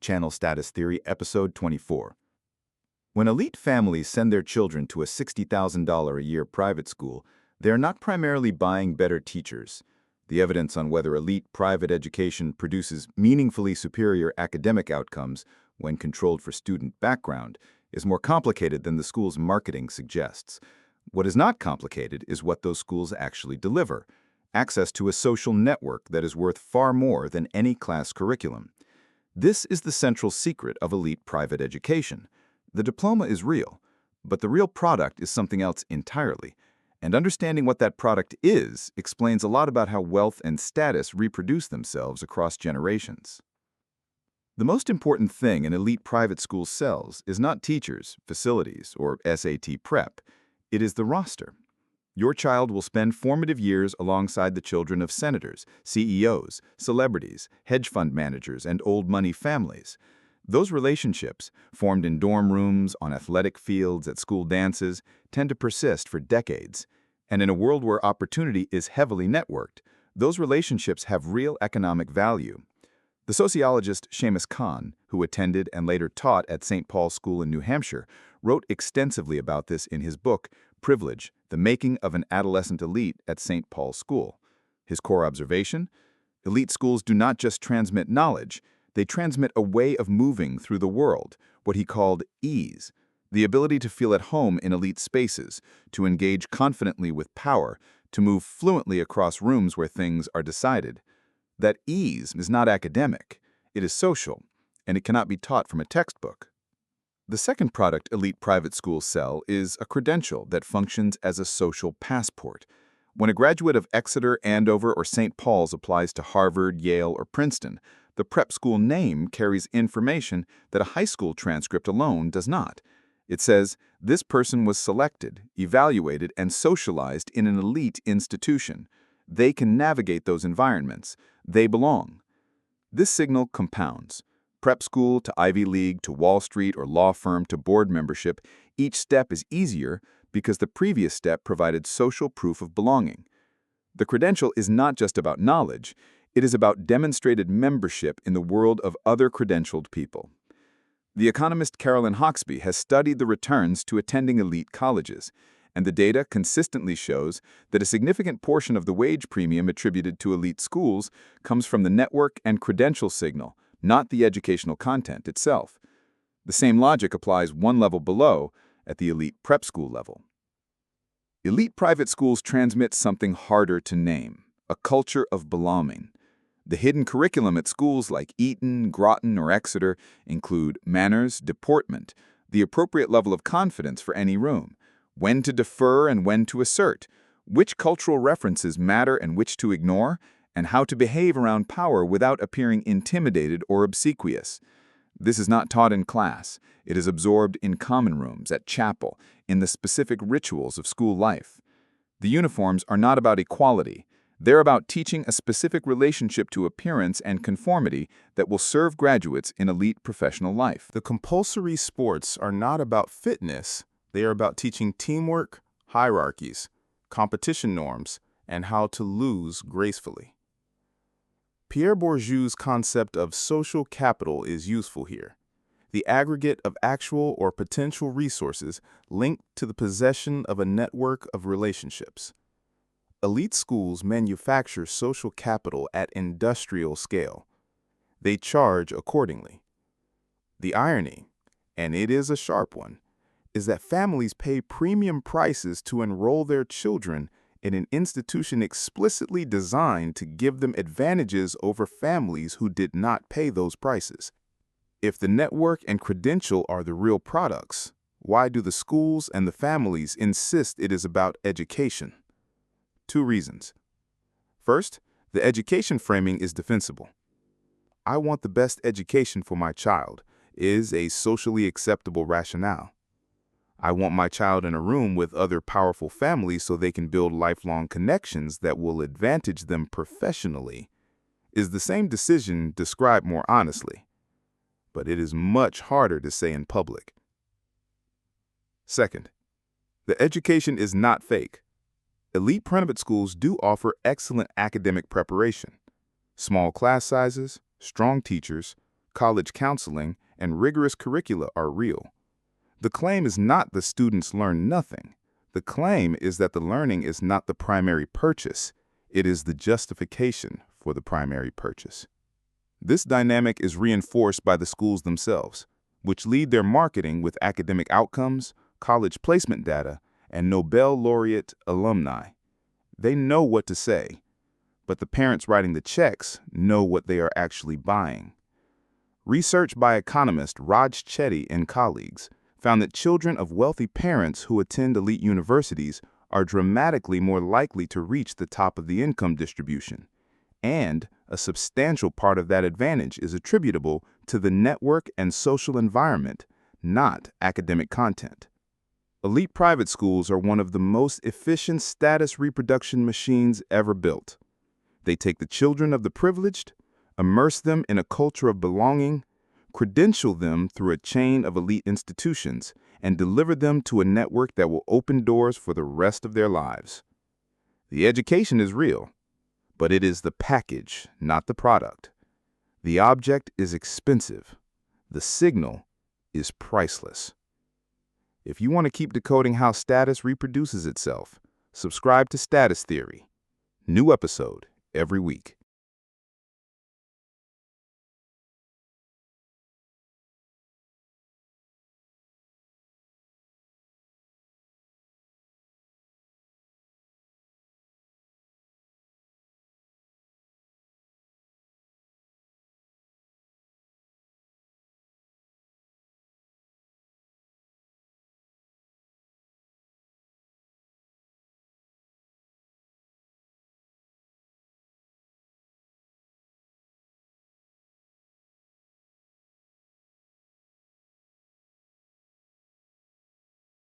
Channel Status Theory, Episode 24. When elite families send their children to a $60,000 a year private school, they're not primarily buying better teachers. The evidence on whether elite private education produces meaningfully superior academic outcomes when controlled for student background is more complicated than the school's marketing suggests. What is not complicated is what those schools actually deliver: access to a social network that is worth far more than any class curriculum. This is the central secret of elite private education. The diploma is real, but the real product is something else entirely. And understanding what that product is explains a lot about how wealth and status reproduce themselves across generations. The most important thing an elite private school sells is not teachers, facilities, or SAT prep. It is the roster. Your child will spend formative years alongside the children of senators, CEOs, celebrities, hedge fund managers, and old money families. Those relationships, formed in dorm rooms, on athletic fields, at school dances, tend to persist for decades. And in a world where opportunity is heavily networked, those relationships have real economic value. The sociologist Shamus Khan, who attended and later taught at St. Paul's School in New Hampshire, wrote extensively about this in his book, Privilege: The Making of an Adolescent Elite at St. Paul's School. His core observation? Elite schools do not just transmit knowledge, they transmit a way of moving through the world, what he called ease, the ability to feel at home in elite spaces, to engage confidently with power, to move fluently across rooms where things are decided. That ease is not academic, it is social, and it cannot be taught from a textbook. The second product elite private schools sell is a credential that functions as a social passport. When a graduate of Exeter, Andover, or St. Paul's applies to Harvard, Yale, or Princeton, the prep school name carries information that a high school transcript alone does not. It says, this person was selected, evaluated, and socialized in an elite institution. They can navigate those environments. They belong. This signal compounds. Prep school to Ivy League to Wall Street or law firm to board membership, each step is easier because the previous step provided social proof of belonging. The credential is not just about knowledge, it is about demonstrated membership in the world of other credentialed people. The economist Carolyn Hawksby has studied the returns to attending elite colleges, and the data consistently shows that a significant portion of the wage premium attributed to elite schools comes from the network and credential signal, not the educational content itself. The same logic applies one level below, at the elite prep school level. Elite private schools transmit something harder to name: a culture of belonging. The hidden curriculum at schools like Eton, Groton, or Exeter include manners, deportment, the appropriate level of confidence for any room, when to defer and when to assert, which cultural references matter and which to ignore, and how to behave around power without appearing intimidated or obsequious. This is not taught in class. It is absorbed in common rooms, at chapel, in the specific rituals of school life. The uniforms are not about equality. They're about teaching a specific relationship to appearance and conformity that will serve graduates in elite professional life. The compulsory sports are not about fitness. They are about teaching teamwork, hierarchies, competition norms, and how to lose gracefully. Pierre Bourdieu's concept of social capital is useful here: the aggregate of actual or potential resources linked to the possession of a network of relationships. Elite schools manufacture social capital at industrial scale. They charge accordingly. The irony, and it is a sharp one, is that families pay premium prices to enroll their children in an institution explicitly designed to give them advantages over families who did not pay those prices. If the network and credential are the real products, why do the schools and the families insist it is about education? 2 reasons. First, the education framing is defensible. I want the best education for my child is a socially acceptable rationale. I want my child in a room with other powerful families so they can build lifelong connections that will advantage them professionally is the same decision described more honestly, but it is much harder to say in public. Second, the education is not fake. Elite private schools do offer excellent academic preparation: small class sizes, strong teachers, college counseling, and rigorous curricula are real. The claim is not the students learn nothing. The claim is that the learning is not the primary purchase. It is the justification for the primary purchase. This dynamic is reinforced by the schools themselves, which lead their marketing with academic outcomes, college placement data, and Nobel laureate alumni. They know what to say, but the parents writing the checks know what they are actually buying. Research by economist Raj Chetty and colleagues found that children of wealthy parents who attend elite universities are dramatically more likely to reach the top of the income distribution, and a substantial part of that advantage is attributable to the network and social environment, not academic content. Elite private schools are one of the most efficient status reproduction machines ever built. They take the children of the privileged, immerse them in a culture of belonging, credential them through a chain of elite institutions, and deliver them to a network that will open doors for the rest of their lives. The education is real, but it is the package, not the product. The object is expensive. The signal is priceless. If you want to keep decoding how status reproduces itself, subscribe to Status Theory. New episode every week.